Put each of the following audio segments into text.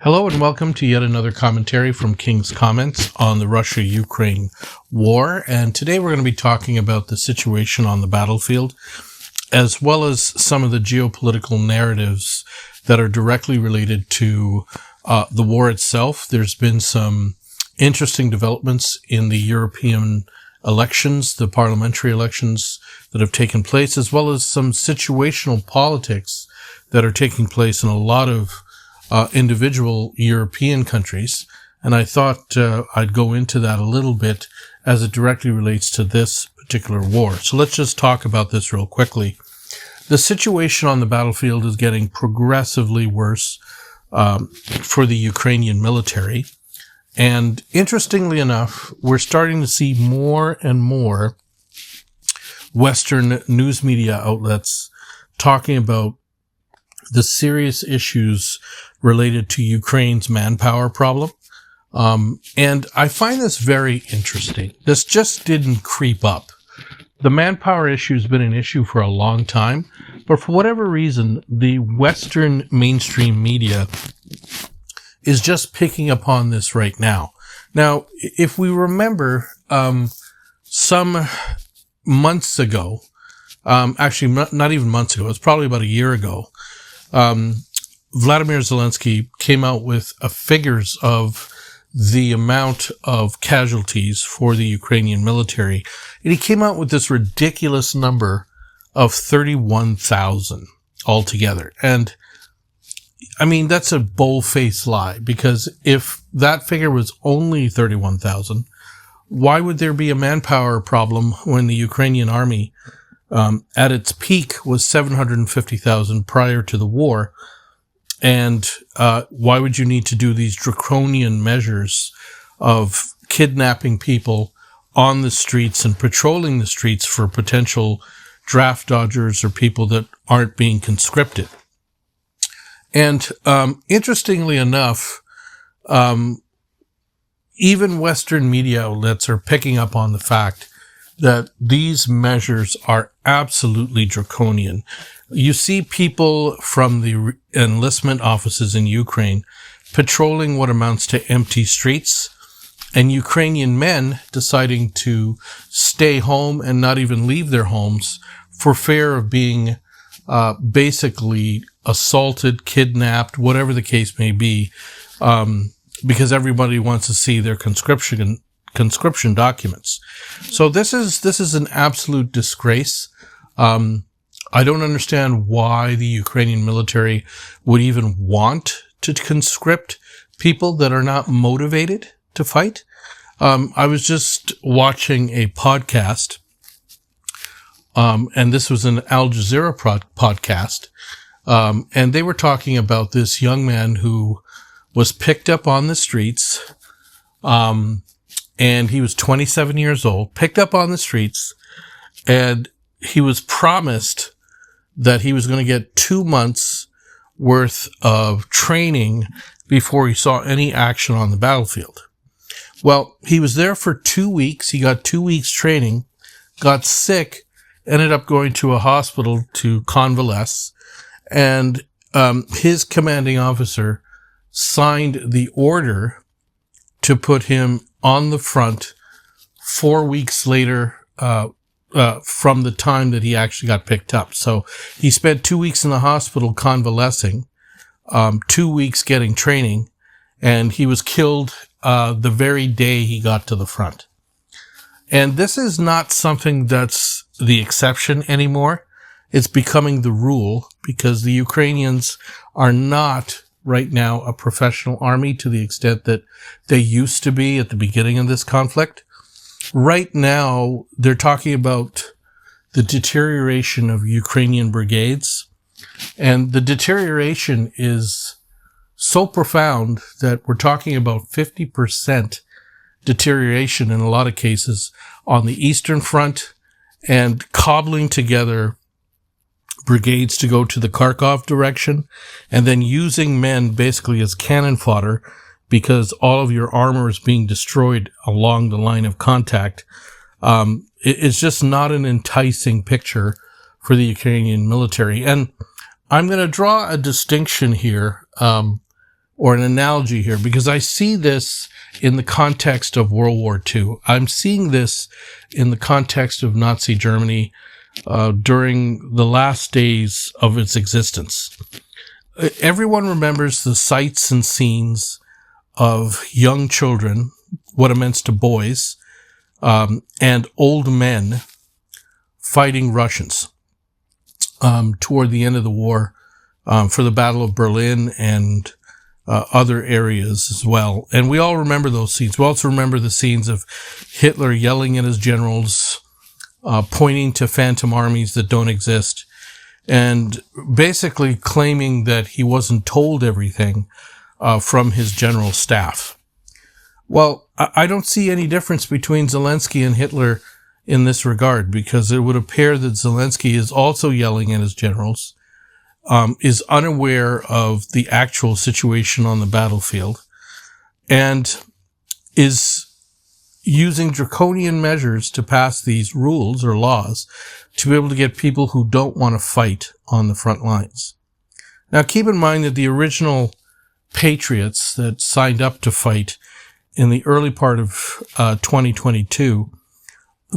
Hello and welcome to yet another commentary from King's Comments on the Russia-Ukraine war. And today we're going to be talking about the situation on the battlefield, as well as some of the geopolitical narratives that are directly related to the war itself. There's been some interesting developments in the European elections, the parliamentary elections that have taken place, as well as some situational politics that are taking place in a lot of individual European countries. And I thought I'd go into that a little bit as it directly relates to this particular war. So let's just talk about this real quickly. The situation on the battlefield is getting progressively worse for the Ukrainian military. And interestingly enough, we're starting to see more and more Western news media outlets talking about the serious issues related to Ukraine's manpower problem. And I find this very interesting. This just didn't creep up. The manpower issue has been an issue for a long time, but for whatever reason, the Western mainstream media is just picking up on this right now. Now, if we remember, some months ago, actually not even months ago, it's probably about a year ago, Vladimir Zelensky came out with figures of the amount of casualties for the Ukrainian military. And he came out with this ridiculous number of 31,000 altogether. And I mean, that's a bold-faced lie, because if that figure was only 31,000, why would there be a manpower problem when the Ukrainian army at its peak was 750,000 prior to the war? And why would you need to do these draconian measures of kidnapping people on the streets and patrolling the streets for potential draft dodgers or people that aren't being conscripted? And interestingly enough, even Western media outlets are picking up on the fact that these measures are absolutely draconian. You see people from the enlistment offices in Ukraine patrolling what amounts to empty streets, and Ukrainian men deciding to stay home and not even leave their homes for fear of being basically assaulted, kidnapped, whatever the case may be, because everybody wants to see their conscription documents. So this is an absolute disgrace. I don't understand why the Ukrainian military would even want to conscript people that are not motivated to fight. I was just watching a podcast, and this was an Al Jazeera podcast, and they were talking about this young man who was picked up on the streets, and he was 27 years old, picked up on the streets, and he was promised that he was going to get 2 months worth of training before he saw any action on the battlefield. Well, he was there for 2 weeks. He got 2 weeks training, got sick, ended up going to a hospital to convalesce, and his commanding officer signed the order to put him on the front 4 weeks later, from the time that he actually got picked up. So he spent 2 weeks in the hospital convalescing, 2 weeks getting training, and he was killed the very day he got to the front. And this is not something that's the exception anymore. It's becoming the rule, because the Ukrainians are not right now a professional army to the extent that they used to be at the beginning of this conflict. Right now, they're talking about the deterioration of Ukrainian brigades, and the deterioration is so profound that we're talking about 50% deterioration in a lot of cases on the Eastern Front, and cobbling together brigades to go to the Kharkov direction, and then using men basically as cannon fodder, because all of your armor is being destroyed along the line of contact. It's just not an enticing picture for the Ukrainian military. And I'm going to draw a distinction here, or an analogy here, because I see this in the context of World War II. I'm seeing this in the context of Nazi Germany during the last days of its existence. Everyone remembers the sights and scenes of young children, what it meant to boys, and old men fighting Russians toward the end of the war for the Battle of Berlin and other areas as well. And we all remember those scenes. We also remember the scenes of Hitler yelling at his generals, pointing to phantom armies that don't exist, and basically claiming that he wasn't told everything from his general staff. Well, I don't see any difference between Zelensky and Hitler in this regard, because it would appear that Zelensky is also yelling at his generals, is unaware of the actual situation on the battlefield, and is using draconian measures to pass these rules or laws to be able to get people who don't want to fight on the front lines. Now, keep in mind that the original patriots that signed up to fight in the early part of 2022,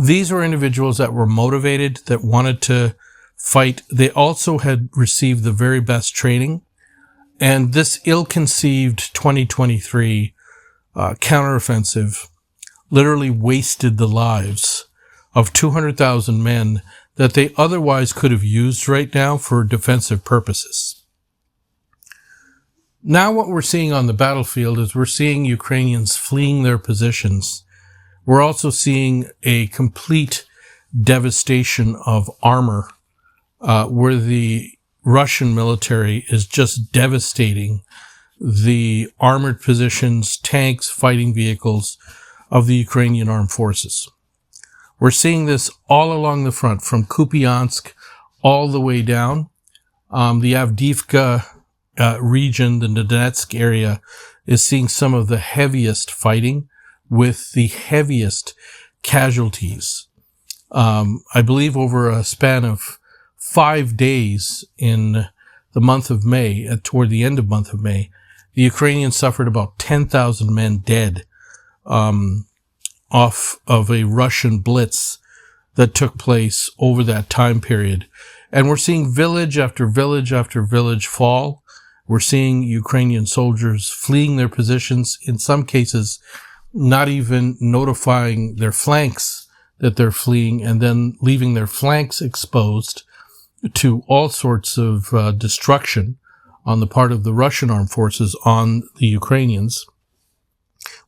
these were individuals that were motivated, that wanted to fight. They also had received the very best training, and this ill-conceived 2023 counteroffensive literally wasted the lives of 200,000 men that they otherwise could have used right now for defensive purposes. Now what we're seeing on the battlefield is we're seeing Ukrainians fleeing their positions. We're also seeing a complete devastation of armor, where the Russian military is just devastating the armored positions, tanks, fighting vehicles of the Ukrainian armed forces. We're seeing this all along the front, from Kupiansk all the way down. The Avdiivka region, the Donetsk area, is seeing some of the heaviest fighting with the heaviest casualties. I believe over a span of 5 days in the month of May, toward the end of month of May, the Ukrainians suffered about 10,000 men dead off of a Russian blitz that took place over that time period. And we're seeing village after village after village fall. We're seeing Ukrainian soldiers fleeing their positions, in some cases not even notifying their flanks that they're fleeing, and then leaving their flanks exposed to all sorts of destruction on the part of the Russian armed forces on the Ukrainians.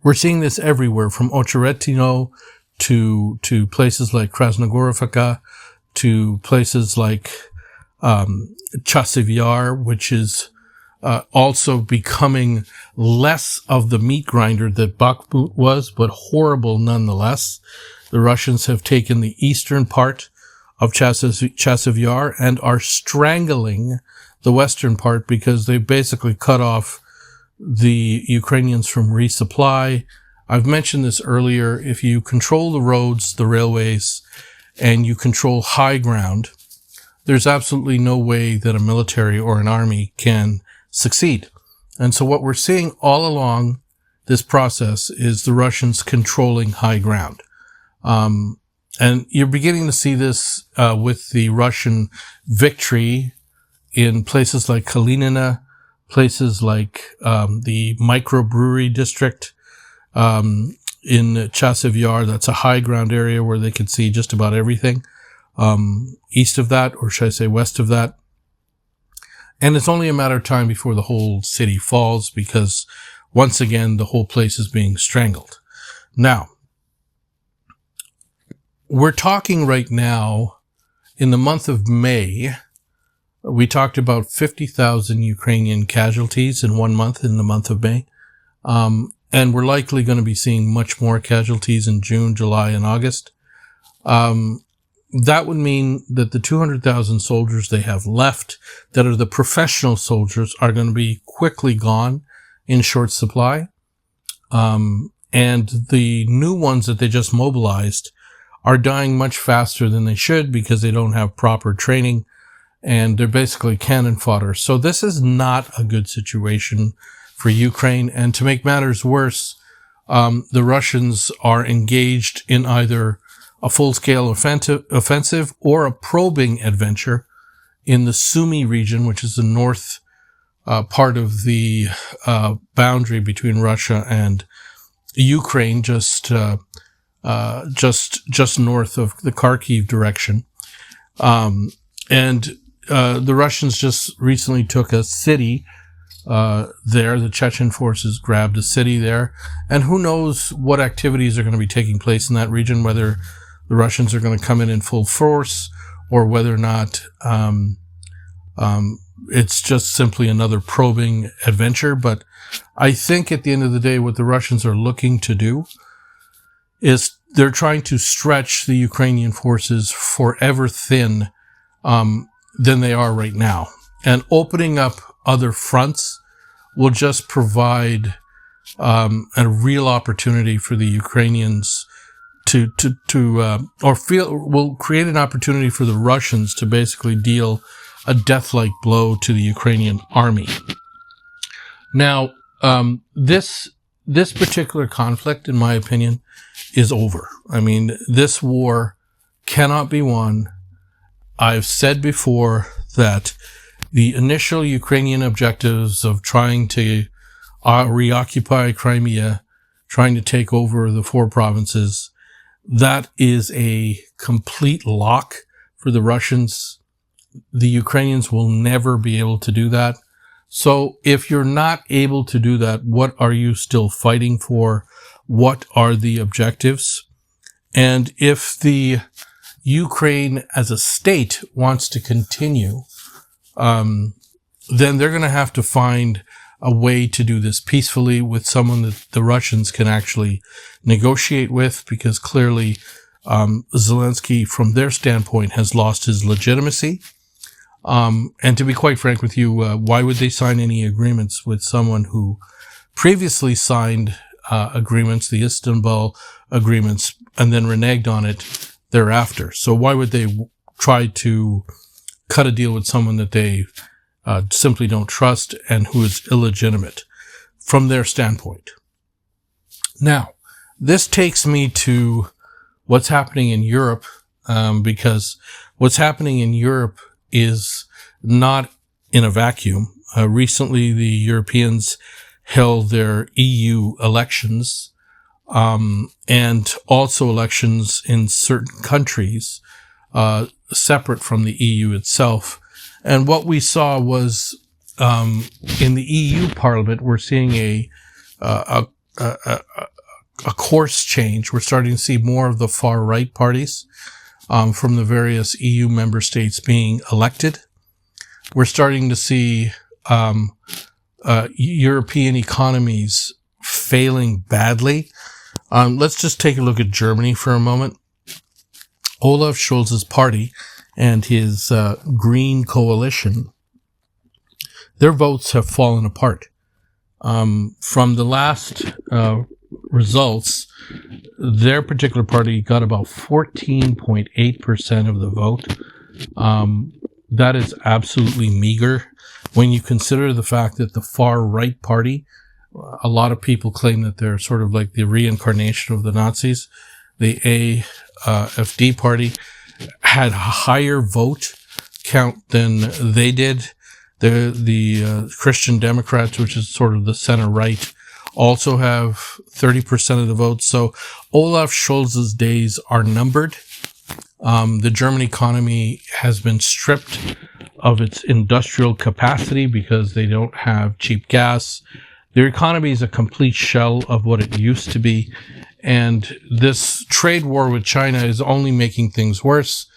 We're seeing this everywhere, from Ocheretino to places like Krasnogorovka, to places like Chasiv Yar, which is also becoming less of the meat grinder that Bakhmut was, but horrible nonetheless. The Russians have taken the eastern part of Chasiv Yar and are strangling the western part, because they basically cut off the Ukrainians from resupply. I've mentioned this earlier. If you control the roads, the railways, and you control high ground, there's absolutely no way that a military or an army can succeed. And so what we're seeing all along this process is the Russians controlling high ground. And you're beginning to see this with the Russian victory in places like Kalinina, places like the microbrewery district in Chasiv Yar. That's a high ground area where they can see just about everything. East of that, or should I say west of that. And it's only a matter of time before the whole city falls, because once again, the whole place is being strangled. Now, we're talking right now in the month of May. We talked about 50,000 Ukrainian casualties in 1 month, in the month of May. And we're likely going to be seeing much more casualties in June, July, and August. That would mean that the 200,000 soldiers they have left, that are the professional soldiers, are going to be quickly gone in short supply. And the new ones that they just mobilized are dying much faster than they should, because they don't have proper training, and they're basically cannon fodder. So this is not a good situation for Ukraine. And to make matters worse, the Russians are engaged in either a full-scale offensive or a probing adventure in the Sumy region, which is the north part of the boundary between Russia and Ukraine, just north of the Kharkiv direction. And the Russians just recently took a city there. The Chechen forces grabbed a city there. And who knows what activities are going to be taking place in that region, whether the Russians are going to come in full force or whether or not it's just simply another probing adventure. But I think at the end of the day, what the Russians are looking to do is they're trying to stretch the Ukrainian forces forever thin than they are right now. And opening up other fronts will just provide a real opportunity for the Ukrainians will create an opportunity for the Russians to basically deal a death-like blow to the Ukrainian army. Now, this particular conflict, in my opinion, is over. I mean, this war cannot be won. I've said before that the initial Ukrainian objectives of trying to reoccupy Crimea, trying to take over the 4 provinces, that is a complete lock for the Russians. The Ukrainians will never be able to do that. So if you're not able to do that, what are you still fighting for? What are the objectives? And if the Ukraine as a state wants to continue, then they're going to have to find a way to do this peacefully with someone that the Russians can actually negotiate with, because clearly Zelensky, from their standpoint, has lost his legitimacy. And to be quite frank with you, why would they sign any agreements with someone who previously signed agreements, the Istanbul agreements, and then reneged on it thereafter? So why would they try to cut a deal with someone that they simply don't trust and who is illegitimate from their standpoint? Now, this takes me to what's happening in Europe, because what's happening in Europe is not in a vacuum. Recently, the Europeans held their EU elections, and also elections in certain countries, separate from the EU itself. And what we saw was, in the EU Parliament, we're seeing a course change. We're starting to see more of the far right parties from the various EU member states being elected. We're starting to see European economies failing badly. Let's just take a look at Germany for a moment. Olaf Scholz's party and his Green coalition, their votes have fallen apart. From the last results, their particular party got about 14.8% of the vote. That is absolutely meager when you consider the fact that the far right party, a lot of people claim that they're sort of like the reincarnation of the Nazis. The AfD party had a higher vote count than they did. The Christian Democrats, which is sort of the center right, also have 30% of the vote. So Olaf Scholz's days are numbered. The German economy has been stripped of its industrial capacity because they don't have cheap gas. Their economy is a complete shell of what it used to be. And this trade war with China is only making things worse,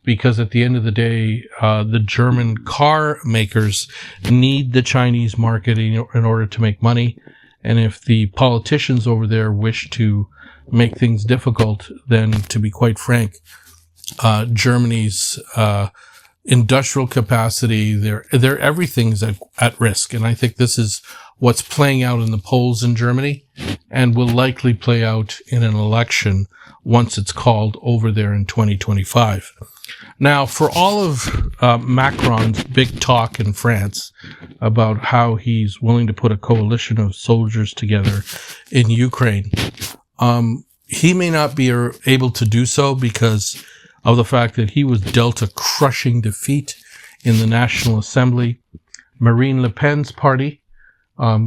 because at the end of the day, the German car makers need the Chinese market in order to make money. And if the politicians over there wish to make things difficult, then to be quite frank, Germany's industrial capacity, their everything's at risk. And I think this is what's playing out in the polls in Germany and will likely play out in an election once it's called over there in 2025. Now, for all of Macron's big talk in France, about how he's willing to put a coalition of soldiers together in Ukraine. He may not be able to do so because of the fact that he was dealt a crushing defeat in the National Assembly. Marine Le Pen's party,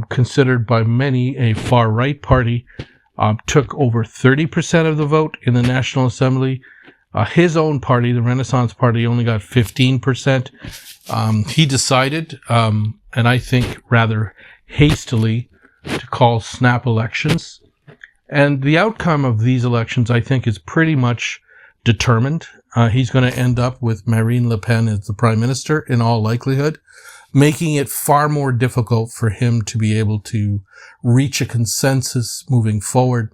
considered by many a far-right party, took over 30% of the vote in the National Assembly. His own party, the Renaissance Party, only got 15%. He decided, and I think rather hastily, to call snap elections. And the outcome of these elections, I think, is pretty much determined. He's going to end up with Marine Le Pen as the prime minister in all likelihood, making it far more difficult for him to be able to reach a consensus moving forward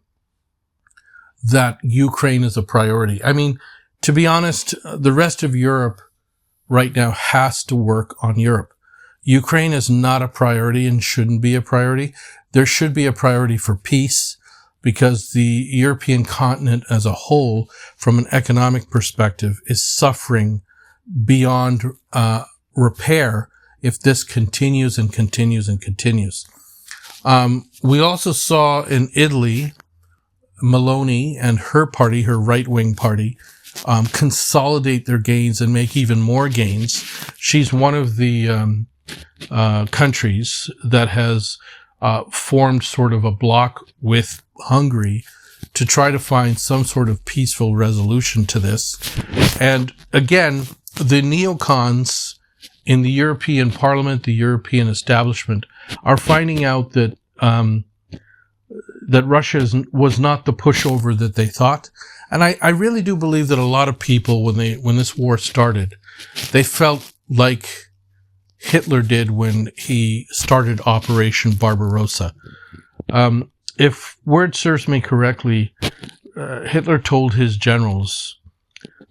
that Ukraine is a priority. I mean, to be honest, the rest of Europe right now has to work on Europe. Ukraine is not a priority and shouldn't be a priority. There should be a priority for peace, because the European continent as a whole, from an economic perspective, is suffering beyond repair if this continues and continues and continues. We also saw in Italy, Meloni and her party, her right-wing party, consolidate their gains and make even more gains. She's one of the countries that has formed sort of a bloc with Hungary to try to find some sort of peaceful resolution to this. And again, the neocons in the European Parliament, the European establishment, are finding out that that Russia was not the pushover that they thought. And I really do believe that a lot of people, when this war started, they felt like Hitler did when he started Operation Barbarossa. If word serves me correctly, Hitler told his generals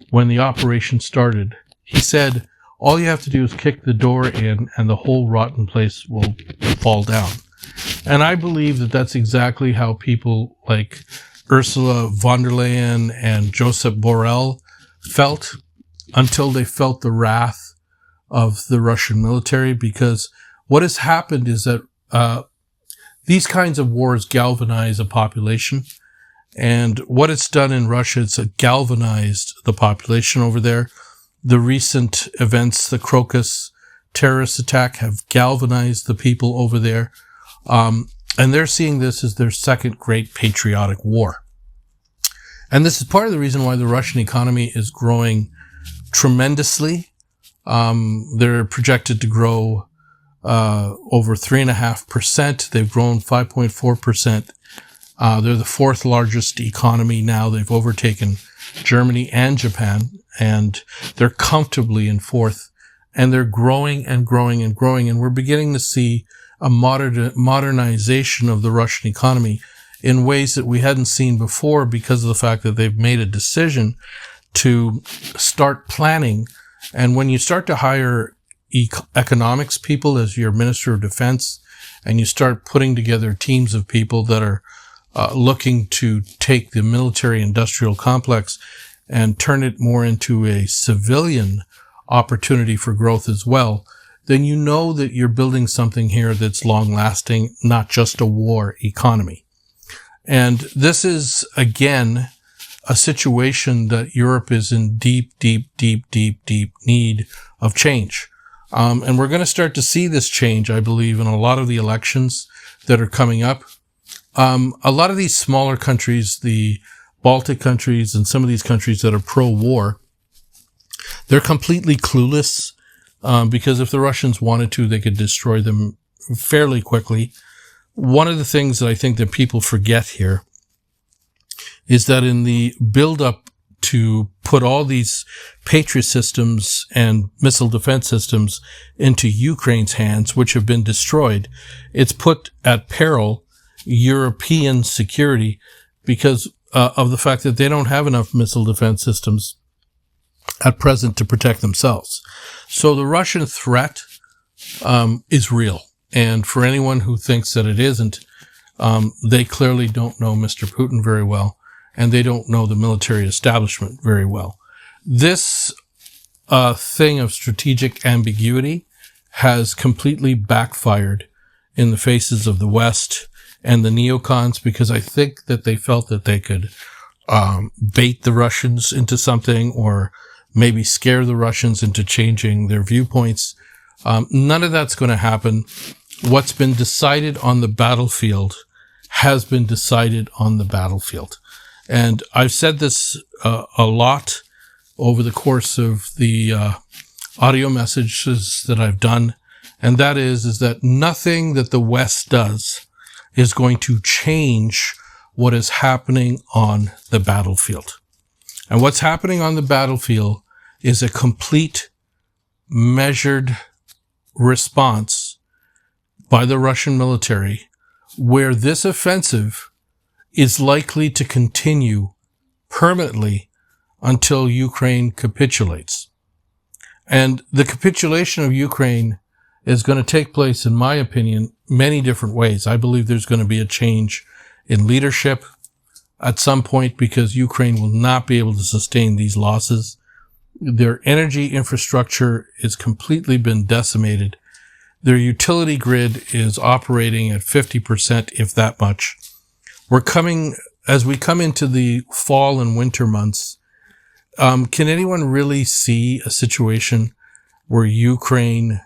when the operation started, he said, all you have to do is kick the door in and the whole rotten place will fall down. And I believe that that's exactly how people like Ursula von der Leyen and Josep Borrell felt, until they felt the wrath of the Russian military. Because what has happened is that these kinds of wars galvanize a population. And what it's done in Russia, it's galvanized the population over there. The recent events, the Crocus terrorist attack, have galvanized the people over there. And they're seeing this as their second great patriotic war. And this is part of the reason why the Russian economy is growing tremendously. They're projected to grow over 3.5%. They've grown 5.4%. They're the fourth largest economy now. They've overtaken Germany and Japan, and they're comfortably in fourth. And they're growing and growing and growing. And we're beginning to see a modernization of the Russian economy in ways that we hadn't seen before, because of the fact that they've made a decision to start planning. And when you start to hire economics people as your Minister of Defense, and you start putting together teams of people that are looking to take the military-industrial complex and turn it more into a civilian opportunity for growth as well, then you know that you're building something here that's long-lasting, not just a war economy. And this is, again, a situation that Europe is in deep, deep, deep, deep, deep need of change. And we're going to start to see this change, I believe, in a lot of the elections that are coming up. A lot of these smaller countries, the Baltic countries and some of these countries that are pro-war, they're completely clueless, because if the Russians wanted to, they could destroy them fairly quickly. One of the things that I think that people forget here is that in the build-up to put all these Patriot systems and missile defense systems into Ukraine's hands, which have been destroyed, it's put at peril European security because of the fact that they don't have enough missile defense systems at present to protect themselves. So the Russian threat is real. And for anyone who thinks that it isn't, they clearly don't know Mr. Putin very well, and they don't know the military establishment very well. This thing of strategic ambiguity has completely backfired in the faces of the West and the neocons, because I think that they felt that they could bait the Russians into something, or maybe scare the Russians into changing their viewpoints. None of that's going to happen. What's been decided on the battlefield has been decided on the battlefield. And I've said this a lot over the course of the audio messages that I've done, and that is that nothing that the West does is going to change what is happening on the battlefield. And what's happening on the battlefield is a complete, measured response by the Russian military, where this offensive is likely to continue permanently until Ukraine capitulates. And the capitulation of Ukraine is going to take place, in my opinion, many different ways. I believe there's going to be a change in leadership at some point, because Ukraine will not be able to sustain these losses. Their energy infrastructure has completely been decimated. Their utility grid is operating at 50%, if that much. As we come into the fall and winter months, can anyone really see a situation where Ukraine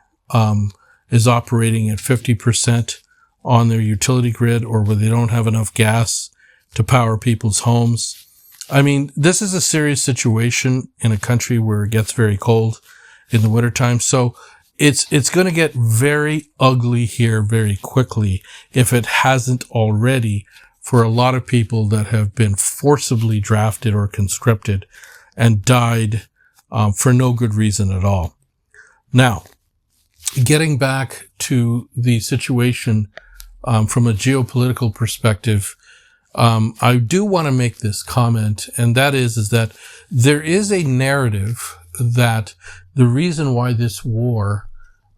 is operating at 50% on their utility grid, or where they don't have enough gas to power people's homes? I mean, this is a serious situation in a country where it gets very cold in the wintertime. So it's going to get very ugly here very quickly, if it hasn't already, for a lot of people that have been forcibly drafted or conscripted and died for no good reason at all. Now, getting back to the situation from a geopolitical perspective, I do want to make this comment, and that is that there is a narrative that the reason why this war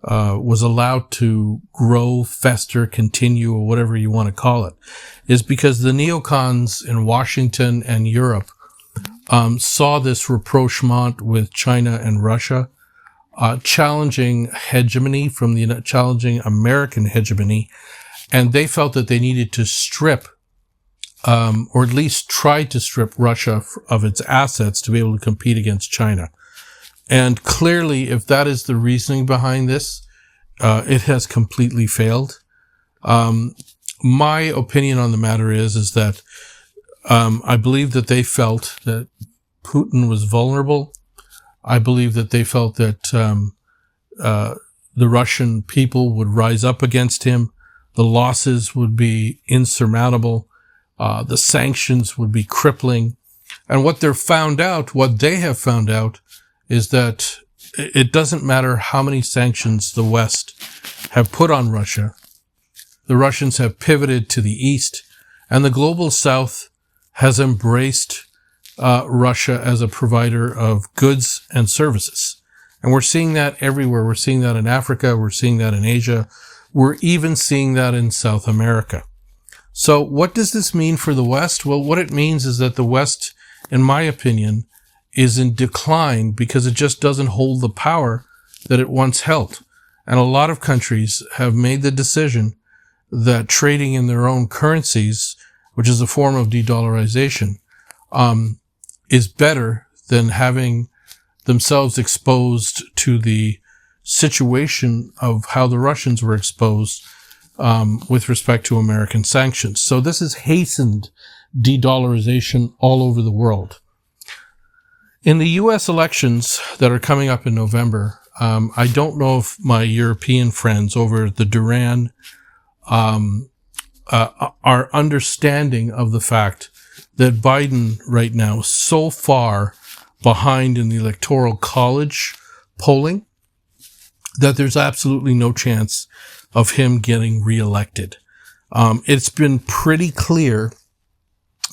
was allowed to grow, fester, continue, or whatever you want to call it, is because the neocons in Washington and Europe saw this rapprochement with China and Russia, challenging hegemony challenging American hegemony, and they felt that they needed to strip, or at least try to strip, Russia of its assets to be able to compete against China. And clearly, if that is the reasoning behind this, it has completely failed. My opinion on the matter is that I believe that they felt that Putin was vulnerable. I believe that they felt that the Russian people would rise up against him. The losses would be insurmountable. The sanctions would be crippling. And what they have found out, is that it doesn't matter how many sanctions the West have put on Russia. The Russians have pivoted to the East, and the global South has embraced Russia as a provider of goods and services. And we're seeing that everywhere. We're seeing that in Africa. We're seeing that in Asia. We're even seeing that in South America. So what does this mean for the West? Well, what it means is that the West, in my opinion, is in decline, because it just doesn't hold the power that it once held. And a lot of countries have made the decision that trading in their own currencies, which is a form of de-dollarization, is better than having themselves exposed to the situation of how the Russians were exposed with respect to American sanctions. So this has hastened de-dollarization all over the world. In the U.S. elections that are coming up in November, I don't know if my European friends over at the Duran are understanding of the fact that Biden right now is so far behind in the Electoral College polling that there's absolutely no chance of him getting reelected. It's been pretty clear,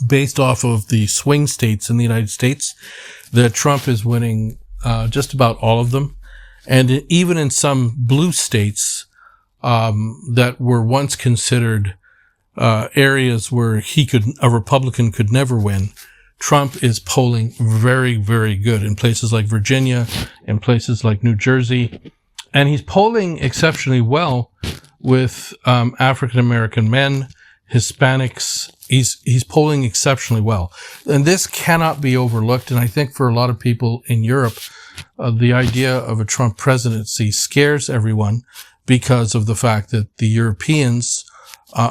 based off of the swing states in the United States, that Trump is winning just about all of them. And even in some blue states that were once considered areas where a Republican could never win, Trump is polling very, very good in places like Virginia, in places like New Jersey, And he's polling exceptionally well with African American men, Hispanics. He's polling exceptionally well. And this cannot be overlooked. And I think for a lot of people in Europe, the idea of a Trump presidency scares everyone because of the fact that the Europeans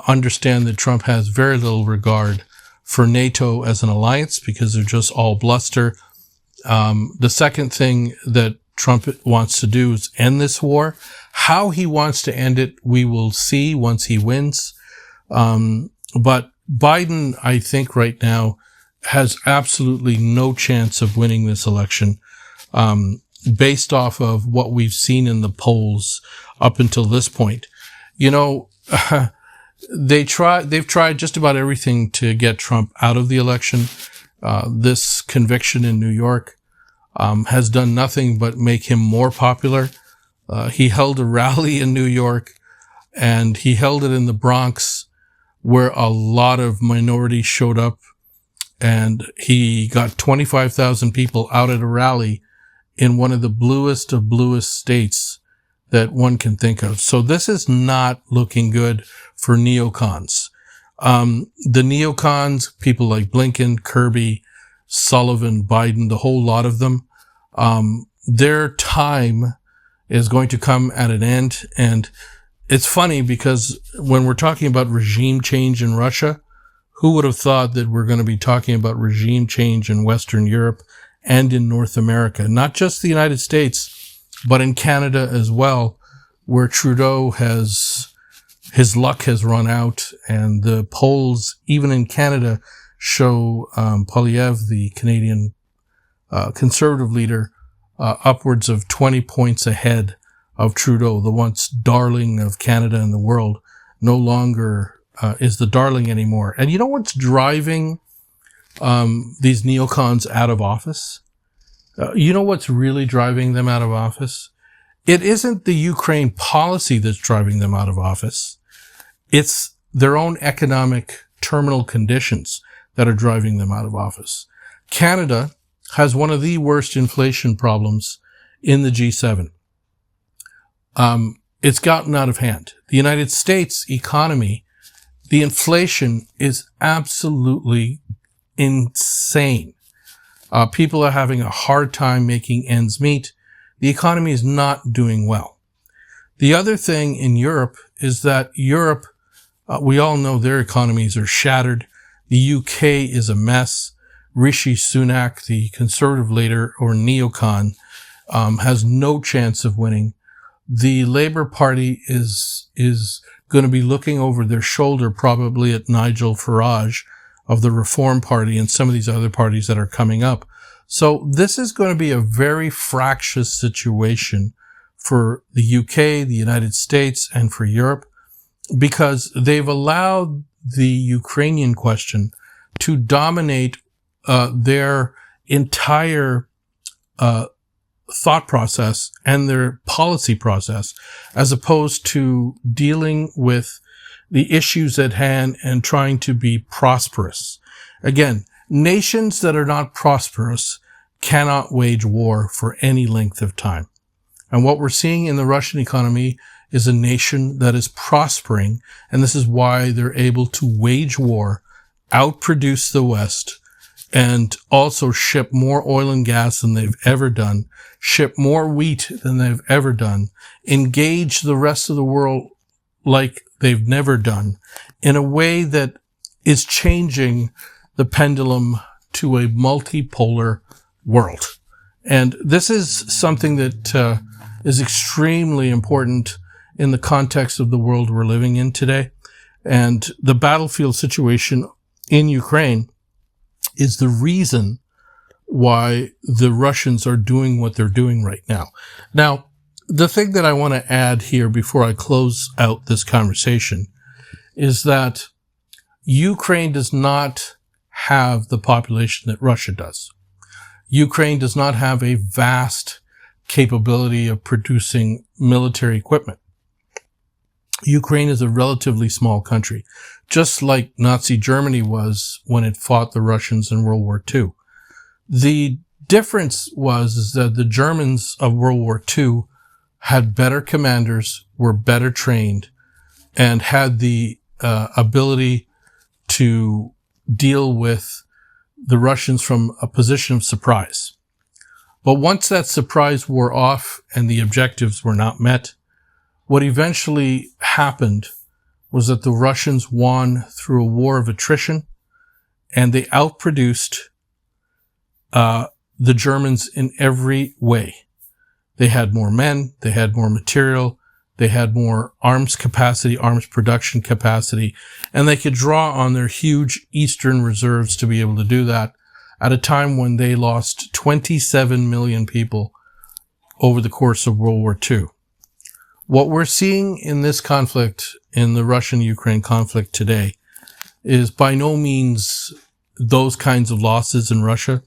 understand that Trump has very little regard for NATO as an alliance because they're just all bluster. The second thing that Trump wants to do is end this war. How he wants to end it, we will see once he wins. But Biden, I think right now, has absolutely no chance of winning this election, based off of what we've seen in the polls up until this point. You know, they've tried just about everything to get Trump out of the election. This conviction in New York has done nothing but make him more popular. He held a rally in New York, and he held it in the Bronx, where a lot of minorities showed up, and he got 25,000 people out at a rally in one of the bluest of bluest states that one can think of. So this is not looking good for neocons. The neocons, people like Blinken, Kirby, Sullivan, Biden, the whole lot of them, their time is going to come at an end. And it's funny because when we're talking about regime change in Russia, who would have thought that we're going to be talking about regime change in Western Europe and in North America, not just the United States, but in Canada as well, where Trudeau his luck has run out, and the polls, even in Canada, show Poilievre, the Canadian conservative leader, upwards of 20 points ahead of Trudeau, the once darling of Canada and the world, no longer is the darling anymore. And you know what's driving these neocons out of office? You know what's really driving them out of office? It isn't the Ukraine policy that's driving them out of office. It's their own economic terminal conditions that are driving them out of office. Canada has one of the worst inflation problems in the G7. It's gotten out of hand. The United States economy, the inflation is absolutely insane. People are having a hard time making ends meet. The economy is not doing well. The other thing in Europe is that Europe, we all know their economies are shattered. The UK is a mess. Rishi Sunak, the conservative leader or neocon, has no chance of winning. The Labour Party is going to be looking over their shoulder probably at Nigel Farage of the Reform Party and some of these other parties that are coming up. So this is going to be a very fractious situation for the UK, the United States, and for Europe, because they've allowed the Ukrainian question to dominate their entire thought process and their policy process, as opposed to dealing with the issues at hand and trying to be prosperous. Again, nations that are not prosperous cannot wage war for any length of time. And what we're seeing in the Russian economy is a nation that is prospering, and this is why they're able to wage war, outproduce the West, and also ship more oil and gas than they've ever done, ship more wheat than they've ever done, engage the rest of the world like they've never done, in a way that is changing the pendulum to a multipolar world. And this is something that is extremely important in the context of the world we're living in today. And the battlefield situation in Ukraine is the reason why the Russians are doing what they're doing right now. Now, the thing that I want to add here before I close out this conversation is that Ukraine does not have the population that Russia does. Ukraine does not have a vast capability of producing military equipment. Ukraine is a relatively small country, just like Nazi Germany was when it fought the Russians in World War II. The difference is that the Germans of World War II had better commanders, were better trained, and had the ability to deal with the Russians from a position of surprise. But once that surprise wore off and the objectives were not met, what eventually happened was that the Russians won through a war of attrition, and they outproduced the Germans in every way. They had more men, they had more material, they had more arms capacity, arms production capacity, and they could draw on their huge Eastern reserves to be able to do that at a time when they lost 27 million people over the course of World War II. What we're seeing in this conflict, in the Russian-Ukraine conflict today, is by no means those kinds of losses in Russia.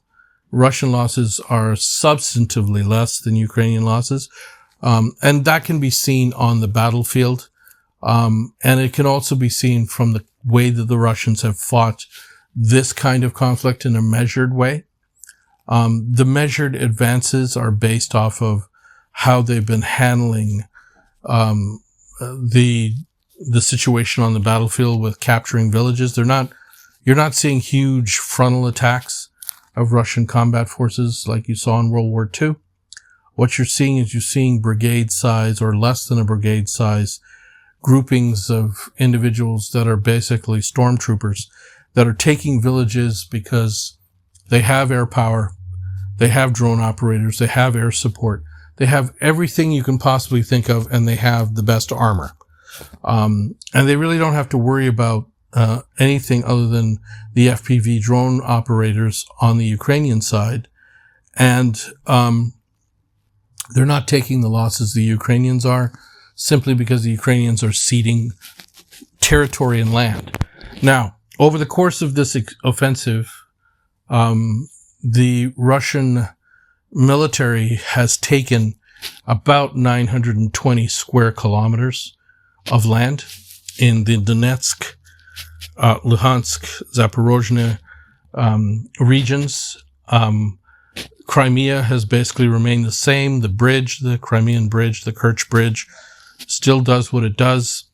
Russian losses are substantively less than Ukrainian losses. And that can be seen on the battlefield. And it can also be seen from the way that the Russians have fought this kind of conflict in a measured way. The measured advances are based off of how they've been handling the situation on the battlefield with capturing villages. You're not seeing huge frontal attacks of Russian combat forces like you saw in World War II. What you're seeing is brigade size or less than a brigade size groupings of individuals that are basically stormtroopers that are taking villages because they have air power, they have drone operators, they have air support, they have everything you can possibly think of, and they have the best armor. And they really don't have to worry about anything other than the FPV drone operators on the Ukrainian side. And they're not taking the losses the Ukrainians are, simply because the Ukrainians are ceding territory and land. Now, over the course of this offensive, the Russian military has taken about 920 square kilometers of land in the Donetsk, Luhansk, Zaporozhye regions. Crimea has basically remained the same. The bridge, the Crimean bridge, the Kerch bridge, still does what it does.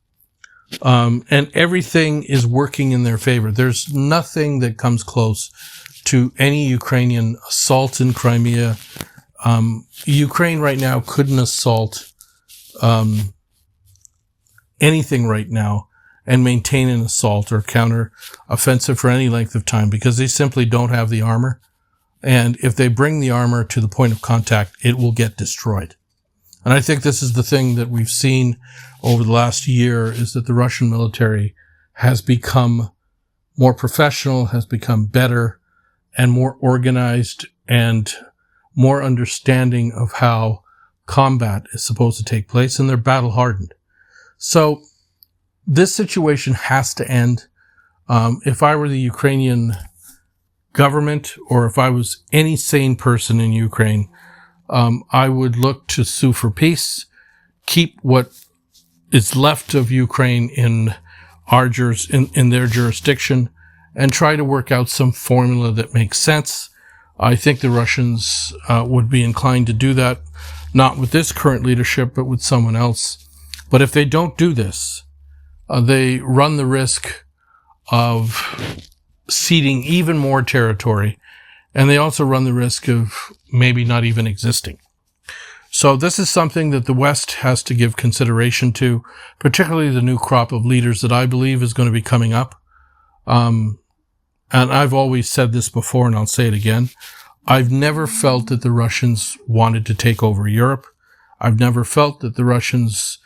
And everything is working in their favor. There's nothing that comes close to any Ukrainian assault in Crimea. Ukraine right now couldn't assault anything right now and maintain an assault or counter-offensive for any length of time because they simply don't have the armor. And if they bring the armor to the point of contact, it will get destroyed. And I think this is the thing that we've seen over the last year, is that the Russian military has become more professional, has become better and more organized and more understanding of how combat is supposed to take place, and they're battle hardened. So this situation has to end. If I were the Ukrainian government, or if I was any sane person in Ukraine, I would look to sue for peace, keep what is left of Ukraine in their jurisdiction, and try to work out some formula that makes sense. I think the Russians would be inclined to do that, not with this current leadership, but with someone else. But if they don't do this, they run the risk of ceding even more territory, and they also run the risk of maybe not even existing. So this is something that the West has to give consideration to, particularly the new crop of leaders that I believe is going to be coming up. And I've always said this before, and I'll say it again. I've never felt that the Russians wanted to take over Europe. I've never felt that the Russians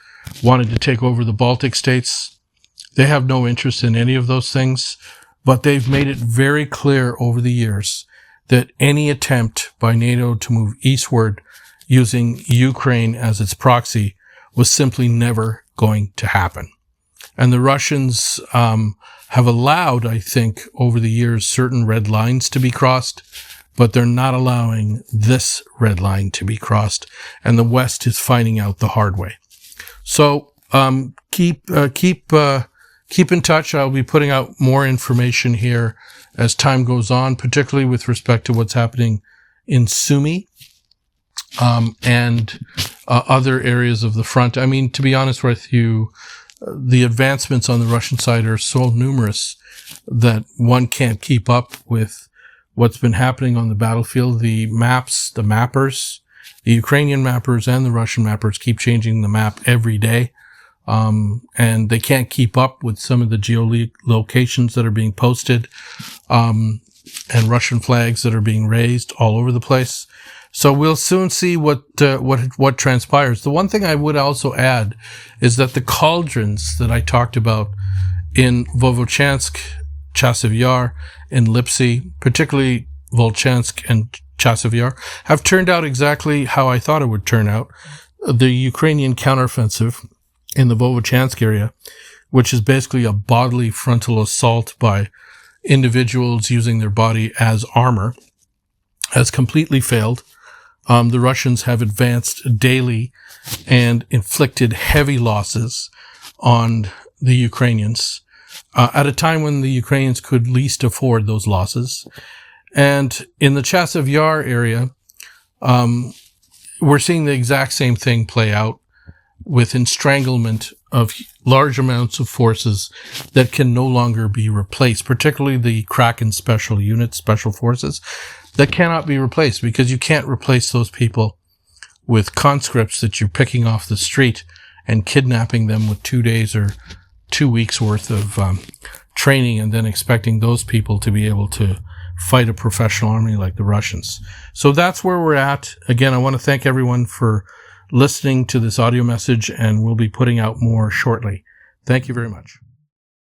wanted to take over the Baltic states. They have no interest in any of those things, but they've made it very clear over the years that any attempt by NATO to move eastward using Ukraine as its proxy was simply never going to happen. And the Russians have allowed, I think, over the years, certain red lines to be crossed, but they're not allowing this red line to be crossed, and the West is finding out the hard way. So keep in touch. I'll be putting out more information here as time goes on, particularly with respect to what's happening in Sumy. And other areas of the front. I mean, to be honest with you, the advancements on the Russian side are so numerous that one can't keep up with what's been happening on the battlefield. The maps, the mappers, the Ukrainian mappers and the Russian mappers keep changing the map every day. And they can't keep up with some of the geolocations that are being posted, and Russian flags that are being raised all over the place. So we'll soon see what transpires. The one thing I would also add is that the cauldrons that I talked about in Volochansk, Chasiv Yar, and Lipsy, particularly Volchansk and Chasiv Yar, have turned out exactly how I thought it would turn out. The Ukrainian counteroffensive in the Volochansk area, which is basically a bodily frontal assault by individuals using their body as armor, has completely failed. The Russians have advanced daily and inflicted heavy losses on the Ukrainians at a time when the Ukrainians could least afford those losses. And in the Chasiv Yar area, we're seeing the exact same thing play out, with estranglement of large amounts of forces that can no longer be replaced, particularly the Kraken special units, special forces, that cannot be replaced, because you can't replace those people with conscripts that you're picking off the street and kidnapping them with 2 days or 2 weeks worth of training, and then expecting those people to be able to fight a professional army like the Russians. So that's where we're at. Again, I want to thank everyone for listening to this audio message, and we'll be putting out more shortly. Thank you very much.